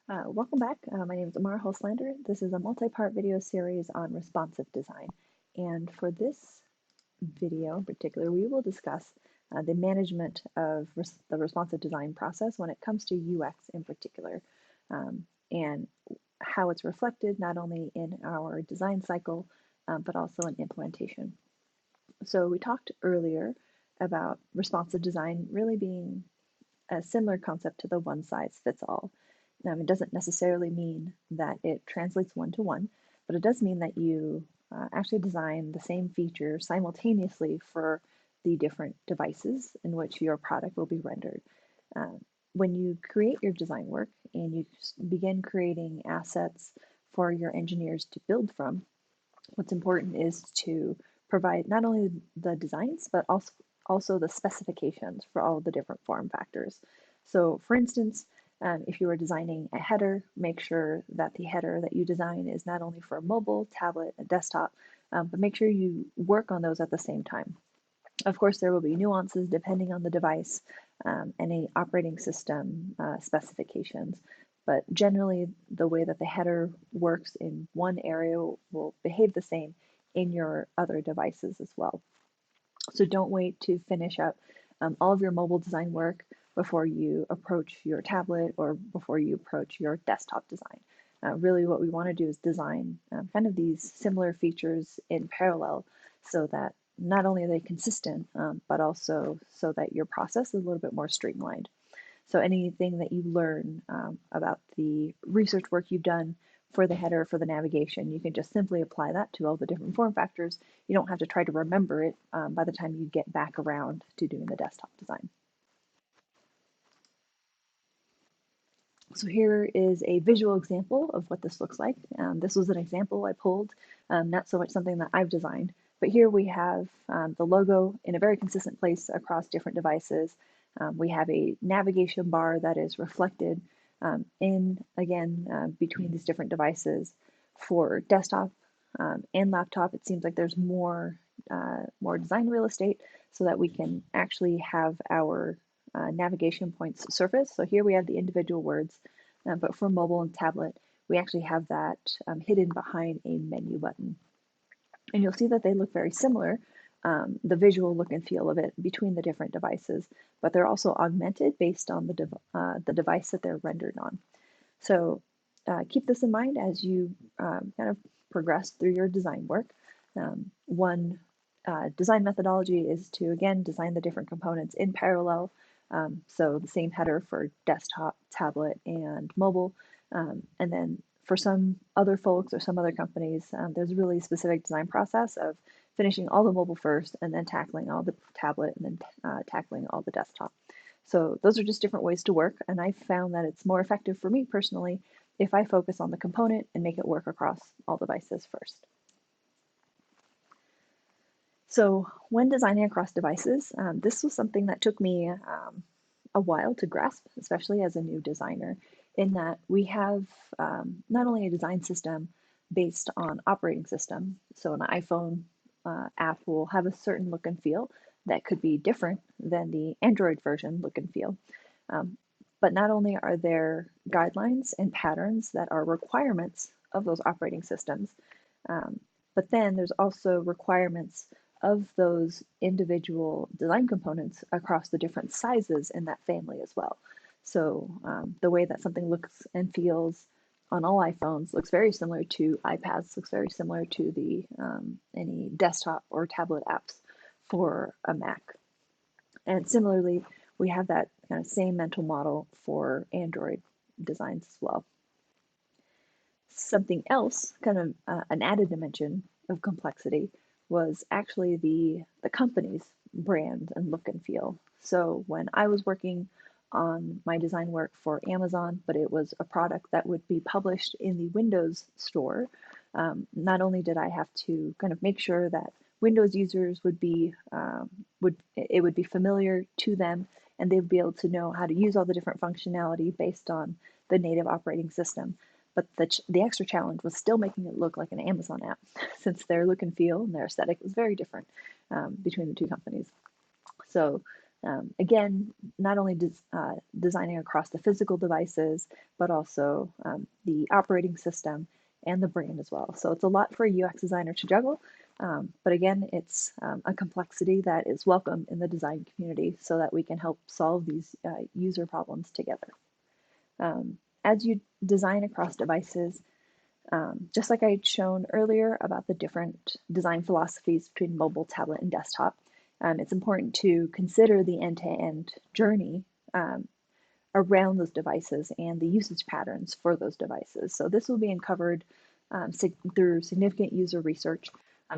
Welcome back. My name is Amara Hoslander. This is a multi-part video series on responsive design. And for this video in particular, we will discuss the management of the responsive design process when it comes to UX in particular, and how it's reflected not only in our design cycle, but also in implementation. So we talked earlier about responsive design really being a similar concept to the one size fits all. It doesn't necessarily mean that it translates one-to-one, but it does mean that you actually design the same feature simultaneously for the different devices in which your product will be rendered. When you create your design work and you begin creating assets for your engineers to build from, what's important is to provide not only the designs, but also the specifications for all the different form factors. So for instance, if you are designing a header, make sure that the header that you design is not only for a mobile, tablet, and desktop, but make sure you work on those at the same time. Of course, there will be nuances depending on the device and any operating system specifications, but generally the way that the header works in one area will behave the same in your other devices as well. So don't wait to finish up all of your mobile design work before you approach your tablet or before you approach your desktop design. Really what we want to do is design kind of these similar features in parallel so that not only are they consistent, but also so that your process is a little bit more streamlined. So anything that you learn about the research work you've done for the header, for the navigation, you can just simply apply that to all the different form factors. You don't have to try to remember it by the time you get back around to doing the desktop design. So here is a visual example of what this looks like. This was an example I pulled, not so much something that I've designed, but here we have the logo in a very consistent place across different devices. We have a navigation bar that is reflected between these different devices. For desktop and laptop, it seems like there's more design real estate so that we can actually have our navigation points surface. So here we have the individual words, but for mobile and tablet, we actually have that hidden behind a menu button. And you'll see that they look very similar, the visual look and feel of it between the different devices, but they're also augmented based on the device that they're rendered on. So keep this in mind as you kind of progress through your design work. One design methodology is to, again, design the different components in parallel. So the same header for desktop, tablet, and mobile. And then for some other folks or some other companies, there's a really specific design process of finishing all the mobile first and then tackling all the tablet and then tackling all the desktop. So those are just different ways to work, and I found that it's more effective for me personally if I focus on the component and make it work across all devices first. So when designing across devices, this was something that took me a while to grasp, especially as a new designer, in that we have not only a design system based on operating system, so an iPhone app will have a certain look and feel that could be different than the Android version look and feel. But not only are there guidelines and patterns that are requirements of those operating systems, but then there's also requirements of those individual design components across the different sizes in that family as well. So the way that something looks and feels on all iPhones looks very similar to iPads, looks very similar to the any desktop or tablet apps for a Mac. And similarly, we have that kind of same mental model for Android designs as well. Something else, kind of an added dimension of complexity, was actually the company's brand and look and feel. So when I was working on my design work for Amazon, but it was a product that would be published in the Windows store, not only did I have to kind of make sure that Windows users would be familiar to them, and they would be able to know how to use all the different functionality based on the native operating system. But the extra challenge was still making it look like an Amazon app, since their look and feel and their aesthetic was very different between the two companies. So Again, not only designing across the physical devices, but also the operating system and the brand as well. So it's a lot for a UX designer to juggle, but again, it's a complexity that is welcome in the design community so that we can help solve these user problems together. As you design across devices, just like I had shown earlier about the different design philosophies between mobile, tablet, and desktop, it's important to consider the end-to-end journey around those devices and the usage patterns for those devices. So this will be uncovered through significant user research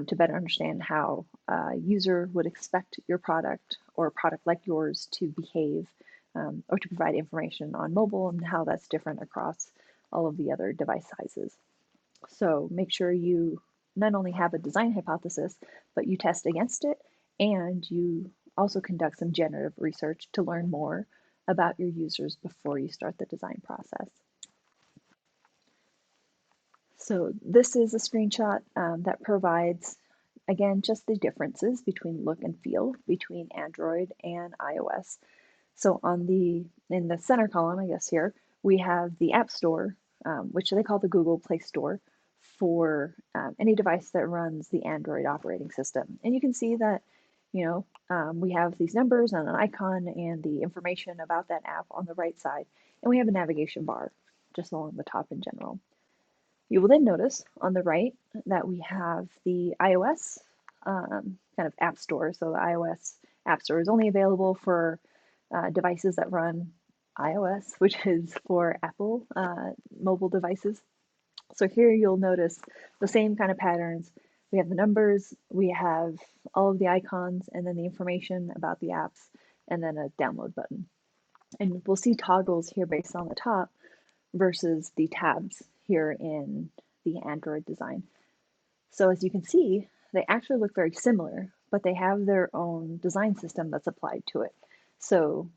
to better understand how a user would expect your product or a product like yours to behave or to provide information on mobile and how that's different across all of the other device sizes. So make sure you not only have a design hypothesis, but you test against it, and you also conduct some generative research to learn more about your users before you start the design process. So this is a screenshot that provides, again, just the differences between look and feel between Android and iOS. So in the center column, I guess here, we have the App Store, which they call the Google Play Store, for any device that runs the Android operating system. And you can see that, we have these numbers and an icon and the information about that app on the right side, and we have a navigation bar just along the top in general. You will then notice on the right that we have the iOS kind of App Store. So the iOS App Store is only available for devices that run iOS, which is for Apple mobile devices. So here you'll notice the same kind of patterns. We have the numbers, we have all of the icons, and then the information about the apps, and then a download button. And we'll see toggles here based on the top versus the tabs here in the Android design. So as you can see, they actually look very similar, but they have their own design system that's applied to it. So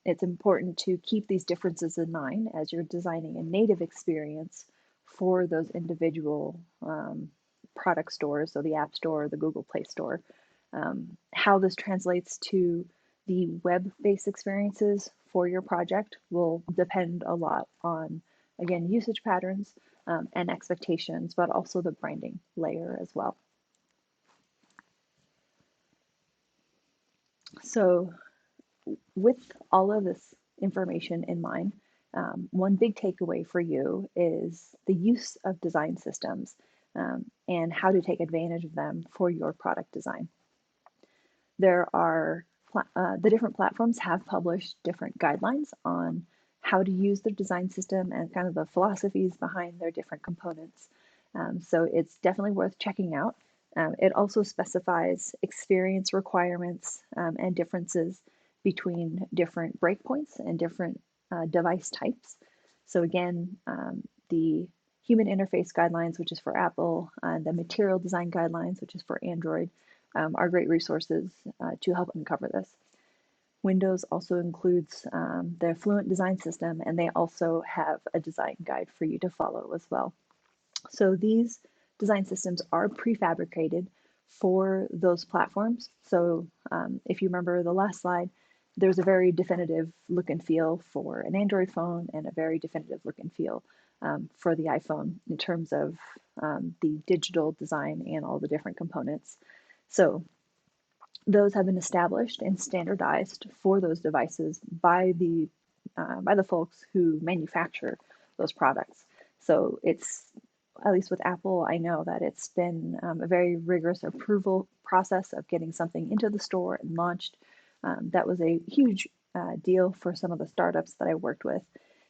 it's important to keep these differences in mind as you're designing a native experience for those individual product stores, so the App Store, the Google Play Store. How this translates to the web-based experiences for your project will depend a lot on, again, usage patterns and expectations, but also the branding layer as well. So with all of this information in mind, one big takeaway for you is the use of design systems and how to take advantage of them for your product design. There are the different platforms have published different guidelines on how to use their design system and kind of the philosophies behind their different components. So it's definitely worth checking out. It also specifies experience requirements and differences between different breakpoints and different device types. So again, the human interface guidelines, which is for Apple, and the material design guidelines, which is for Android, are great resources to help uncover this. Windows also includes their Fluent design system, and they also have a design guide for you to follow as well. So these design systems are prefabricated for those platforms. So if you remember the last slide, there's a very definitive look and feel for an Android phone and a very definitive look and feel for the iPhone in terms of the digital design and all the different components. So those have been established and standardized for those devices by the folks who manufacture those products. So it's, at least with Apple, I know that it's been a very rigorous approval process of getting something into the store and launched. That was a huge deal for some of the startups that I worked with.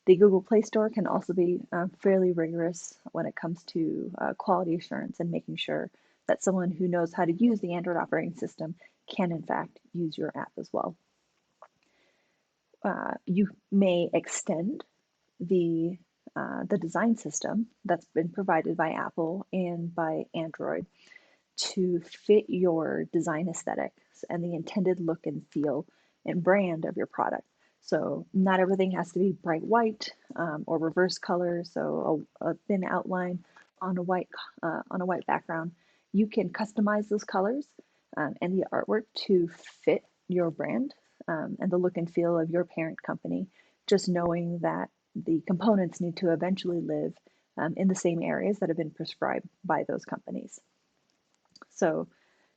The Google Play Store can also be fairly rigorous when it comes to quality assurance and making sure that someone who knows how to use the Android operating system can in fact use your app as well. You may extend the design system that's been provided by Apple and by Android to fit your design aesthetics and the intended look and feel and brand of your product. So not everything has to be bright white or reverse color, so a thin outline on a white background. You can customize those colors and the artwork to fit your brand. and the look and feel of your parent company, just knowing that the components need to eventually live in the same areas that have been prescribed by those companies. So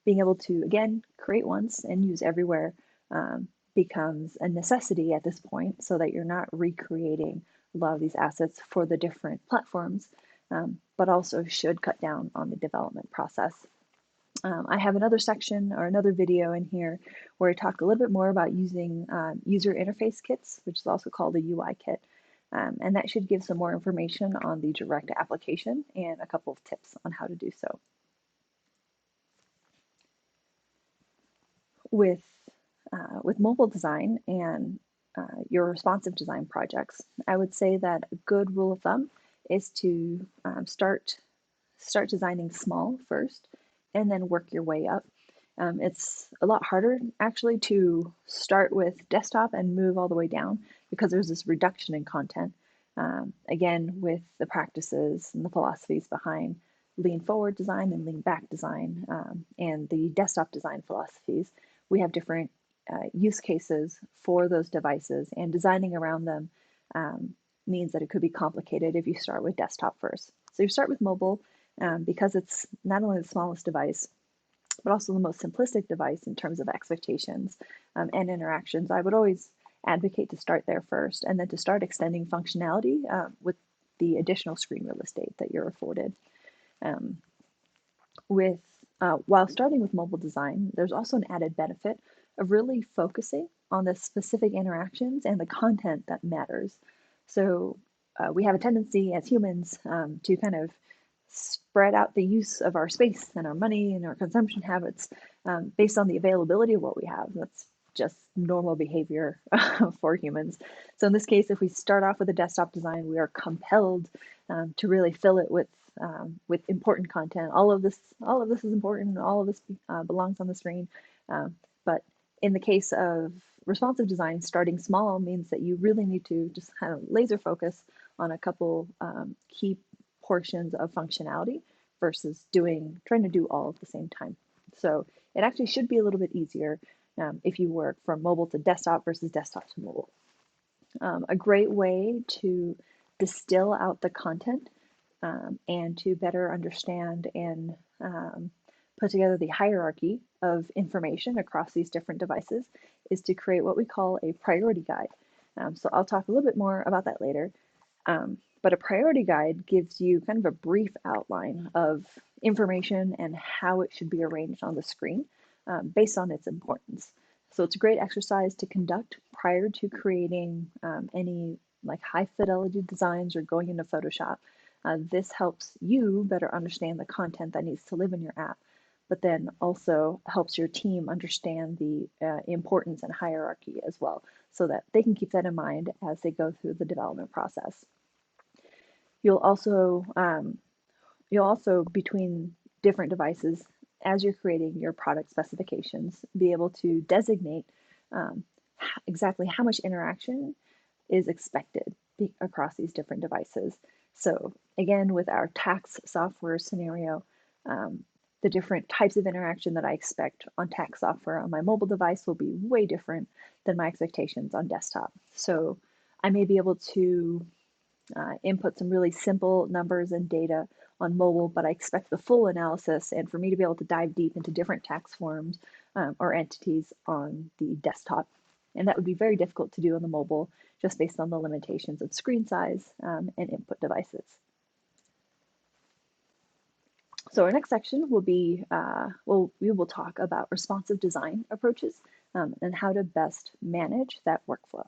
being able to, again, create once and use everywhere becomes a necessity at this point, so that you're not recreating a lot of these assets for the different platforms, but also should cut down on the development process. I have another section or another video in here where I talk a little bit more about using user interface kits, which is also called a UI kit. And that should give some more information on the direct application and a couple of tips on how to do so. With mobile design and your responsive design projects, I would say that a good rule of thumb is to start designing small first and then work your way up. It's a lot harder actually to start with desktop and move all the way down, because there's this reduction in content. Again, with the practices and the philosophies behind lean forward design and lean back design, and the desktop design philosophies, we have different use cases for those devices, and designing around them means that it could be complicated if you start with desktop first. So you start with mobile because it's not only the smallest device, but also the most simplistic device in terms of expectations and interactions. I would always advocate to start there first, and then to start extending functionality with the additional screen real estate that you're afforded. While starting with mobile design, there's also an added benefit of really focusing on the specific interactions and the content that matters. So we have a tendency as humans to kind of spread out the use of our space and our money and our consumption habits based on the availability of what we have. That's just normal behavior for humans. So in this case, if we start off with a desktop design, we are compelled to really fill it with important content. All of this is important. All of this belongs on the screen. But in the case of responsive design, starting small means that you really need to just kind of laser focus on a couple key portions of functionality versus trying to do all at the same time. So it actually should be a little bit easier if you work from mobile to desktop versus desktop to mobile. A great way to distill out the content and to better understand and put together the hierarchy of information across these different devices is to create what we call a priority guide. So I'll talk a little bit more about that later. But a priority guide gives you kind of a brief outline of information and how it should be arranged on the screen based on its importance. So it's a great exercise to conduct prior to creating any like high fidelity designs or going into Photoshop. This helps you better understand the content that needs to live in your app, but then also helps your team understand the importance and hierarchy as well, so that they can keep that in mind as they go through the development process. You'll also between different devices, as you're creating your product specifications, be able to designate exactly how much interaction is expected across these different devices. So again, with our tax software scenario, the different types of interaction that I expect on tax software on my mobile device will be way different than my expectations on desktop. So I may be able to input some really simple numbers and data on mobile, but I expect the full analysis and for me to be able to dive deep into different tax forms or entities on the desktop. And that would be very difficult to do on the mobile, just based on the limitations of screen size and input devices. So our next section will be, we will talk about responsive design approaches and how to best manage that workflow.